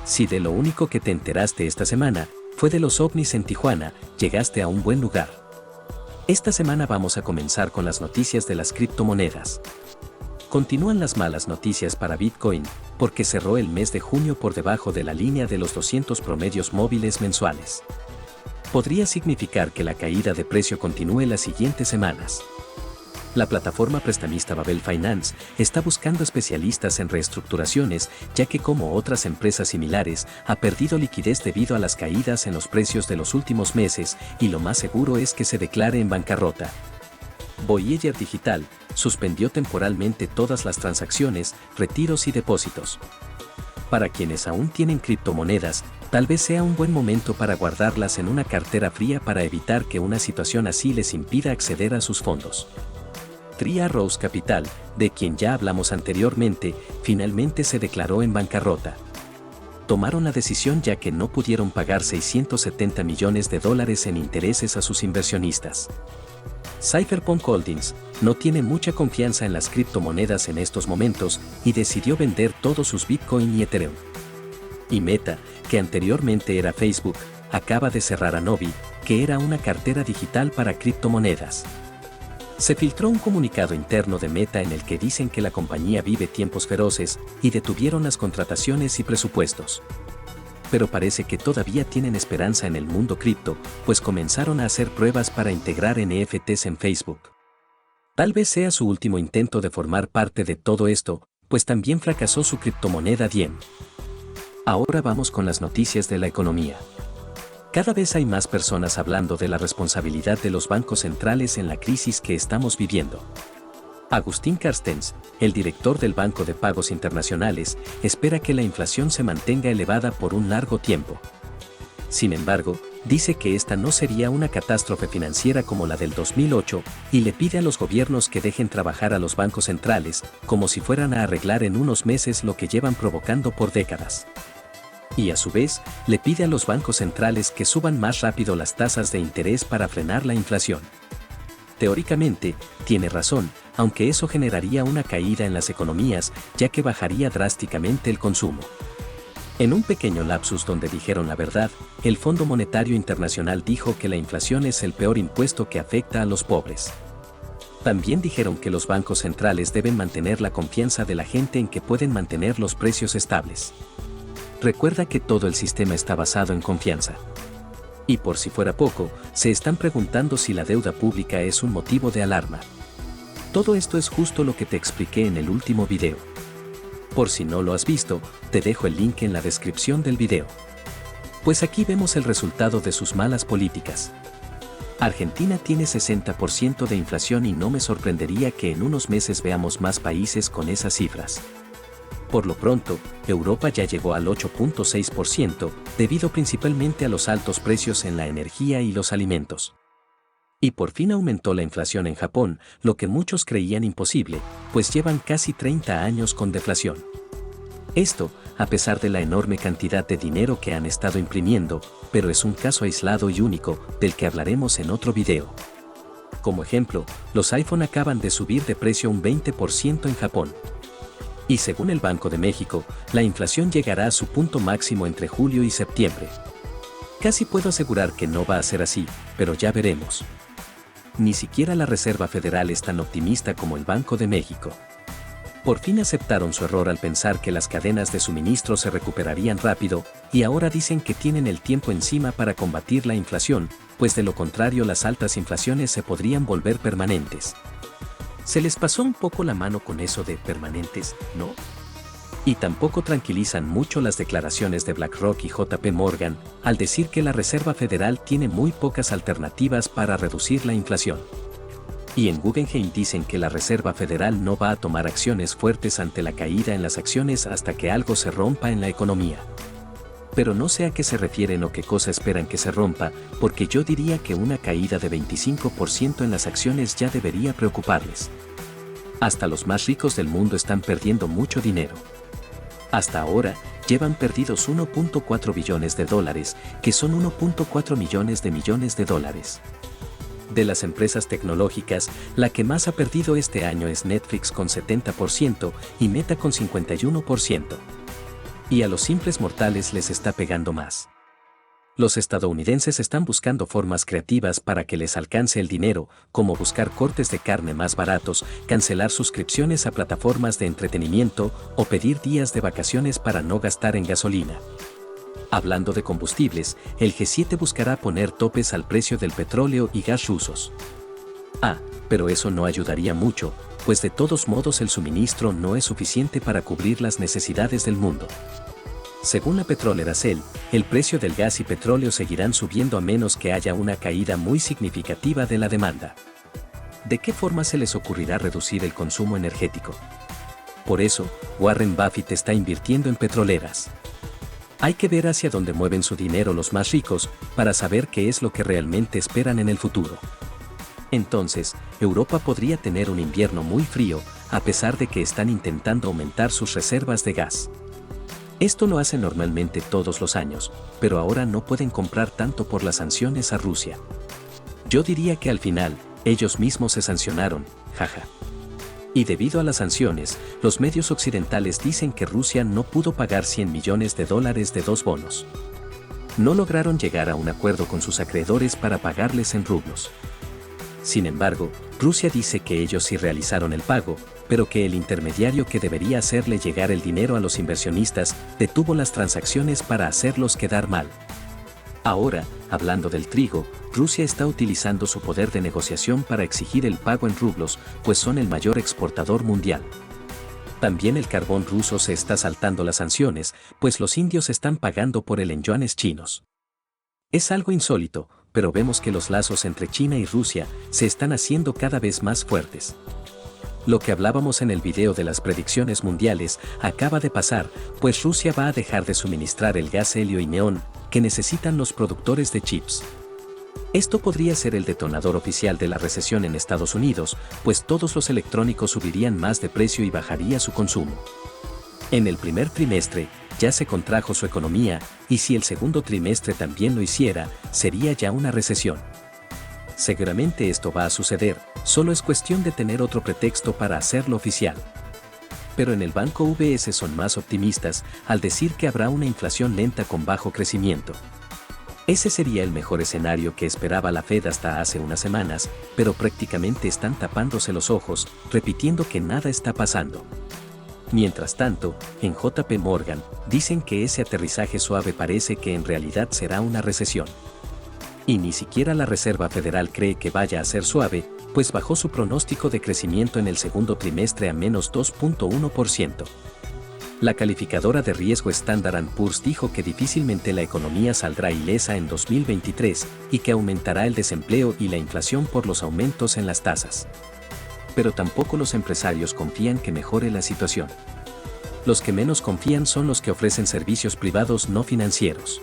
Si de lo único que te enteraste esta semana fue de los ovnis en Tijuana, llegaste a un buen lugar. Esta semana vamos a comenzar con las noticias de las criptomonedas. Continúan las malas noticias para Bitcoin, porque cerró el mes de junio por debajo de la línea de los 200 promedios móviles mensuales. Podría significar que la caída de precio continúe las siguientes semanas. La plataforma prestamista Babel Finance está buscando especialistas en reestructuraciones, ya que como otras empresas similares, ha perdido liquidez debido a las caídas en los precios de los últimos meses y lo más seguro es que se declare en bancarrota. Voyager Digital suspendió temporalmente todas las transacciones, retiros y depósitos. Para quienes aún tienen criptomonedas, tal vez sea un buen momento para guardarlas en una cartera fría para evitar que una situación así les impida acceder a sus fondos. Three Arrows Capital, de quien ya hablamos anteriormente, finalmente se declaró en bancarrota. Tomaron la decisión ya que no pudieron pagar $670 millones en intereses a sus inversionistas. Cypherpunk Holdings no tiene mucha confianza en las criptomonedas en estos momentos y decidió vender todos sus Bitcoin y Ethereum. Y Meta, que anteriormente era Facebook, acaba de cerrar a Novi, que era una cartera digital para criptomonedas. Se filtró un comunicado interno de Meta en el que dicen que la compañía vive tiempos feroces y detuvieron las contrataciones y presupuestos. Pero parece que todavía tienen esperanza en el mundo cripto, pues comenzaron a hacer pruebas para integrar NFTs en Facebook. Tal vez sea su último intento de formar parte de todo esto, pues también fracasó su criptomoneda Diem. Ahora vamos con las noticias de la economía. Cada vez hay más personas hablando de la responsabilidad de los bancos centrales en la crisis que estamos viviendo. Agustín Carstens, el director del Banco de Pagos Internacionales, espera que la inflación se mantenga elevada por un largo tiempo. Sin embargo, dice que esta no sería una catástrofe financiera como la del 2008 y le pide a los gobiernos que dejen trabajar a los bancos centrales, como si fueran a arreglar en unos meses lo que llevan provocando por décadas. Y a su vez, le pide a los bancos centrales que suban más rápido las tasas de interés para frenar la inflación. Teóricamente, tiene razón, aunque eso generaría una caída en las economías, ya que bajaría drásticamente el consumo. En un pequeño lapsus donde dijeron la verdad, el Fondo Monetario Internacional dijo que la inflación es el peor impuesto que afecta a los pobres. También dijeron que los bancos centrales deben mantener la confianza de la gente en que pueden mantener los precios estables. Recuerda que todo el sistema está basado en confianza. Y por si fuera poco, se están preguntando si la deuda pública es un motivo de alarma. Todo esto es justo lo que te expliqué en el último video. Por si no lo has visto, te dejo el link en la descripción del video. Pues aquí vemos el resultado de sus malas políticas. Argentina tiene 60% de inflación y no me sorprendería que en unos meses veamos más países con esas cifras. Por lo pronto, Europa ya llegó al 8.6%, debido principalmente a los altos precios en la energía y los alimentos. Y por fin aumentó la inflación en Japón, lo que muchos creían imposible, pues llevan casi 30 años con deflación. Esto, a pesar de la enorme cantidad de dinero que han estado imprimiendo, pero es un caso aislado y único, del que hablaremos en otro video. Como ejemplo, los iPhone acaban de subir de precio un 20% en Japón. Y según el Banco de México, la inflación llegará a su punto máximo entre julio y septiembre. Casi puedo asegurar que no va a ser así, pero ya veremos. Ni siquiera la Reserva Federal es tan optimista como el Banco de México. Por fin aceptaron su error al pensar que las cadenas de suministro se recuperarían rápido, y ahora dicen que tienen el tiempo encima para combatir la inflación, pues de lo contrario las altas inflaciones se podrían volver permanentes. Se les pasó un poco la mano con eso de permanentes, ¿no? Y tampoco tranquilizan mucho las declaraciones de BlackRock y JP Morgan, al decir que la Reserva Federal tiene muy pocas alternativas para reducir la inflación. Y en Guggenheim dicen que la Reserva Federal no va a tomar acciones fuertes ante la caída en las acciones hasta que algo se rompa en la economía. Pero no sé a qué se refieren o qué cosa esperan que se rompa, porque yo diría que una caída de 25% en las acciones ya debería preocuparles. Hasta los más ricos del mundo están perdiendo mucho dinero. Hasta ahora, llevan perdidos $1.4 billones, que son 1.4 millones de dólares. De las empresas tecnológicas, la que más ha perdido este año es Netflix con 70% y Meta con 51%. Y a los simples mortales les está pegando más. Los estadounidenses están buscando formas creativas para que les alcance el dinero, como buscar cortes de carne más baratos, cancelar suscripciones a plataformas de entretenimiento o pedir días de vacaciones para no gastar en gasolina. Hablando de combustibles, el G7 buscará poner topes al precio del petróleo y gas rusos. Pero eso no ayudaría mucho, pues de todos modos el suministro no es suficiente para cubrir las necesidades del mundo. Según la petrolera Shell, el precio del gas y petróleo seguirán subiendo a menos que haya una caída muy significativa de la demanda. ¿De qué forma se les ocurrirá reducir el consumo energético? Por eso, Warren Buffett está invirtiendo en petroleras. Hay que ver hacia dónde mueven su dinero los más ricos para saber qué es lo que realmente esperan en el futuro. Entonces, Europa podría tener un invierno muy frío, a pesar de que están intentando aumentar sus reservas de gas. Esto lo hacen normalmente todos los años, pero ahora no pueden comprar tanto por las sanciones a Rusia. Yo diría que al final, ellos mismos se sancionaron, jaja. Y debido a las sanciones, los medios occidentales dicen que Rusia no pudo pagar $100 millones de dos bonos. No lograron llegar a un acuerdo con sus acreedores para pagarles en rublos. Sin embargo, Rusia dice que ellos sí realizaron el pago, pero que el intermediario que debería hacerle llegar el dinero a los inversionistas detuvo las transacciones para hacerlos quedar mal. Ahora, hablando del trigo, Rusia está utilizando su poder de negociación para exigir el pago en rublos, pues son el mayor exportador mundial. También el carbón ruso se está saltando las sanciones, pues los indios están pagando por él en yuanes chinos. Es algo insólito, pero vemos que los lazos entre China y Rusia se están haciendo cada vez más fuertes. Lo que hablábamos en el video de las predicciones mundiales acaba de pasar, pues Rusia va a dejar de suministrar el gas helio y neón que necesitan los productores de chips. Esto podría ser el detonador oficial de la recesión en Estados Unidos, pues todos los electrónicos subirían más de precio y bajaría su consumo. En el primer trimestre, ya se contrajo su economía, y si el segundo trimestre también lo hiciera, sería ya una recesión. Seguramente esto va a suceder, solo es cuestión de tener otro pretexto para hacerlo oficial. Pero en el banco UBS son más optimistas al decir que habrá una inflación lenta con bajo crecimiento. Ese sería el mejor escenario que esperaba la Fed hasta hace unas semanas, pero prácticamente están tapándose los ojos, repitiendo que nada está pasando. Mientras tanto, en JP Morgan, dicen que ese aterrizaje suave parece que en realidad será una recesión. Y ni siquiera la Reserva Federal cree que vaya a ser suave, pues bajó su pronóstico de crecimiento en el segundo trimestre a menos 2.1%. La calificadora de riesgo Standard & Poor's dijo que difícilmente la economía saldrá ilesa en 2023 y que aumentará el desempleo y la inflación por los aumentos en las tasas. Pero tampoco los empresarios confían que mejore la situación. Los que menos confían son los que ofrecen servicios privados no financieros.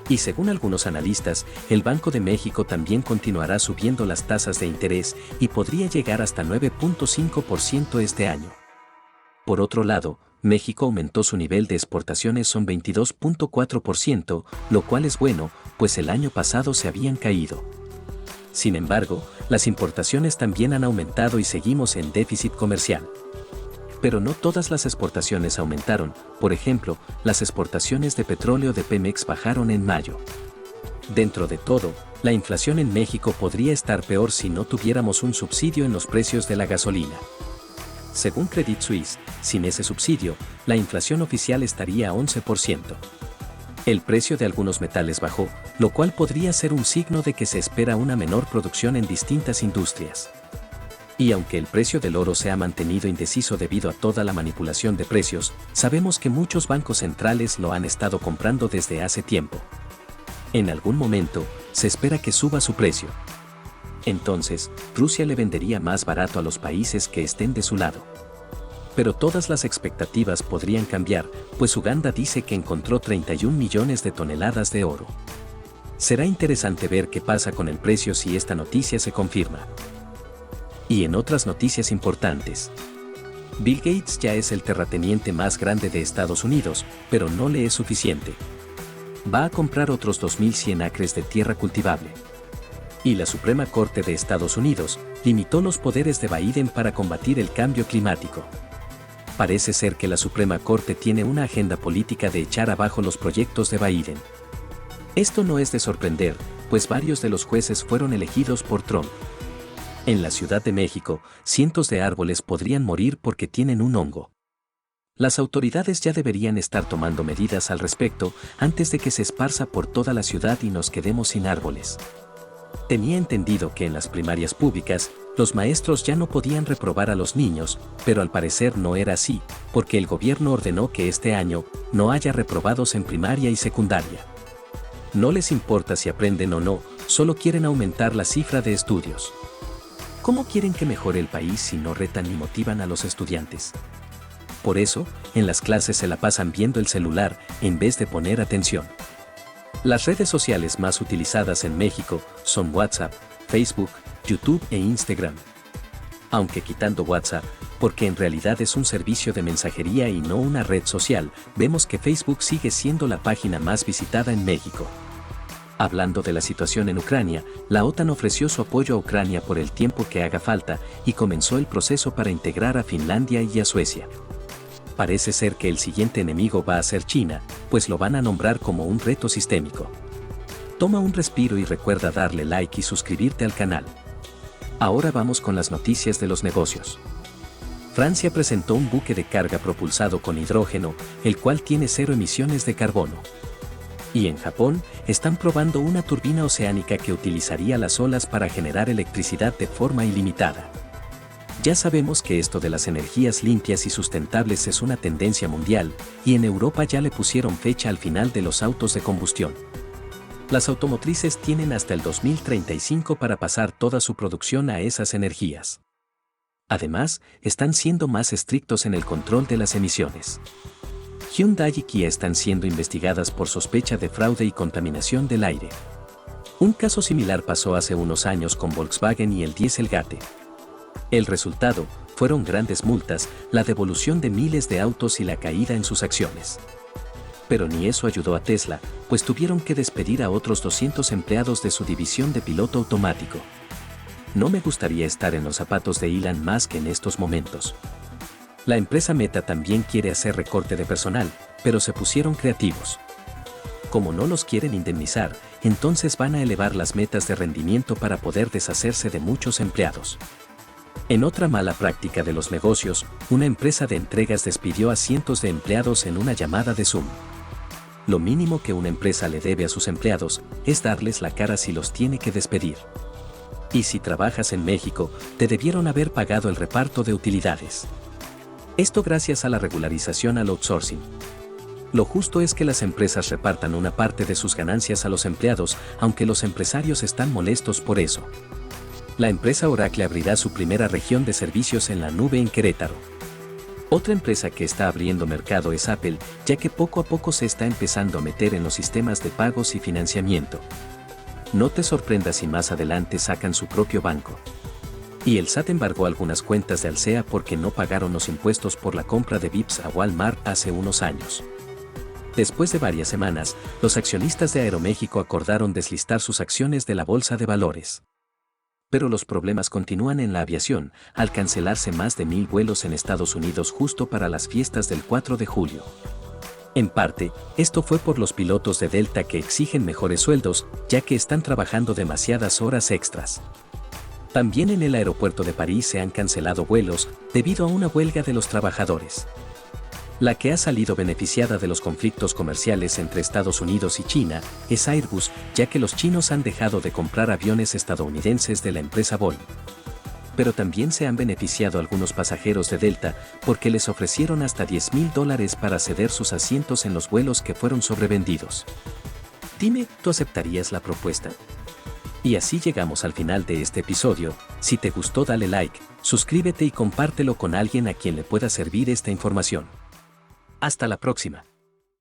Y según algunos analistas, el Banco de México también continuará subiendo las tasas de interés y podría llegar hasta 9.5% este año. Por otro lado, México aumentó su nivel de exportaciones en 22.4%, lo cual es bueno, pues el año pasado se habían caído. Sin embargo, las importaciones también han aumentado y seguimos en déficit comercial. Pero no todas las exportaciones aumentaron, por ejemplo, las exportaciones de petróleo de Pemex bajaron en mayo. Dentro de todo, la inflación en México podría estar peor si no tuviéramos un subsidio en los precios de la gasolina. Según Credit Suisse, sin ese subsidio, la inflación oficial estaría a 11%. El precio de algunos metales bajó, lo cual podría ser un signo de que se espera una menor producción en distintas industrias. Y aunque el precio del oro se ha mantenido indeciso debido a toda la manipulación de precios, sabemos que muchos bancos centrales lo han estado comprando desde hace tiempo. En algún momento, se espera que suba su precio. Entonces, Rusia le vendería más barato a los países que estén de su lado. Pero todas las expectativas podrían cambiar, pues Uganda dice que encontró 31 millones de toneladas de oro. Será interesante ver qué pasa con el precio si esta noticia se confirma. Y en otras noticias importantes, Bill Gates ya es el terrateniente más grande de Estados Unidos, pero no le es suficiente. Va a comprar otros 2.100 acres de tierra cultivable. Y la Suprema Corte de Estados Unidos limitó los poderes de Biden para combatir el cambio climático. Parece ser que la Suprema Corte tiene una agenda política de echar abajo los proyectos de Biden. Esto no es de sorprender, pues varios de los jueces fueron elegidos por Trump. En la Ciudad de México, cientos de árboles podrían morir porque tienen un hongo. Las autoridades ya deberían estar tomando medidas al respecto antes de que se esparza por toda la ciudad y nos quedemos sin árboles. Tenía entendido que en las primarias públicas, los maestros ya no podían reprobar a los niños, pero al parecer no era así, porque el gobierno ordenó que este año no haya reprobados en primaria y secundaria. No les importa si aprenden o no, solo quieren aumentar la cifra de estudios. ¿Cómo quieren que mejore el país si no retan ni motivan a los estudiantes? Por eso, en las clases se la pasan viendo el celular en vez de poner atención. Las redes sociales más utilizadas en México son WhatsApp, Facebook, YouTube e Instagram. Aunque quitando WhatsApp, porque en realidad es un servicio de mensajería y no una red social, vemos que Facebook sigue siendo la página más visitada en México. Hablando de la situación en Ucrania, la OTAN ofreció su apoyo a Ucrania por el tiempo que haga falta y comenzó el proceso para integrar a Finlandia y a Suecia. Parece ser que el siguiente enemigo va a ser China, pues lo van a nombrar como un reto sistémico. Toma un respiro y recuerda darle like y suscribirte al canal. Ahora vamos con las noticias de los negocios. Francia presentó un buque de carga propulsado con hidrógeno, el cual tiene 0 emisiones de carbono. Y en Japón, están probando una turbina oceánica que utilizaría las olas para generar electricidad de forma ilimitada. Ya sabemos que esto de las energías limpias y sustentables es una tendencia mundial, y en Europa ya le pusieron fecha al final de los autos de combustión. Las automotrices tienen hasta el 2035 para pasar toda su producción a esas energías. Además, están siendo más estrictos en el control de las emisiones. Hyundai y Kia están siendo investigadas por sospecha de fraude y contaminación del aire. Un caso similar pasó hace unos años con Volkswagen y el Dieselgate. El resultado fueron grandes multas, la devolución de miles de autos y la caída en sus acciones. Pero ni eso ayudó a Tesla, pues tuvieron que despedir a otros 200 empleados de su división de piloto automático. No me gustaría estar en los zapatos de Elon Musk en estos momentos. La empresa Meta también quiere hacer recorte de personal, pero se pusieron creativos. Como no los quieren indemnizar, entonces van a elevar las metas de rendimiento para poder deshacerse de muchos empleados. En otra mala práctica de los negocios, una empresa de entregas despidió a cientos de empleados en una llamada de Zoom. Lo mínimo que una empresa le debe a sus empleados es darles la cara si los tiene que despedir. Y si trabajas en México, te debieron haber pagado el reparto de utilidades. Esto gracias a la regularización al outsourcing. Lo justo es que las empresas repartan una parte de sus ganancias a los empleados, aunque los empresarios están molestos por eso. La empresa Oracle abrirá su primera región de servicios en la nube en Querétaro. Otra empresa que está abriendo mercado es Apple, ya que poco a poco se está empezando a meter en los sistemas de pagos y financiamiento. No te sorprendas si más adelante sacan su propio banco. Y el SAT embargó algunas cuentas de Alsea porque no pagaron los impuestos por la compra de Vips a Walmart hace unos años. Después de varias semanas, los accionistas de Aeroméxico acordaron deslistar sus acciones de la bolsa de valores. Pero los problemas continúan en la aviación, al cancelarse más de 1,000 vuelos en Estados Unidos justo para las fiestas del 4 de julio. En parte, esto fue por los pilotos de Delta que exigen mejores sueldos, ya que están trabajando demasiadas horas extras. También en el aeropuerto de París se han cancelado vuelos debido a una huelga de los trabajadores. La que ha salido beneficiada de los conflictos comerciales entre Estados Unidos y China es Airbus, ya que los chinos han dejado de comprar aviones estadounidenses de la empresa Boeing. Pero también se han beneficiado algunos pasajeros de Delta porque les ofrecieron hasta $10,000 para ceder sus asientos en los vuelos que fueron sobrevendidos. Dime, ¿tú aceptarías la propuesta? Y así llegamos al final de este episodio. Si te gustó, dale like, suscríbete y compártelo con alguien a quien le pueda servir esta información. Hasta la próxima.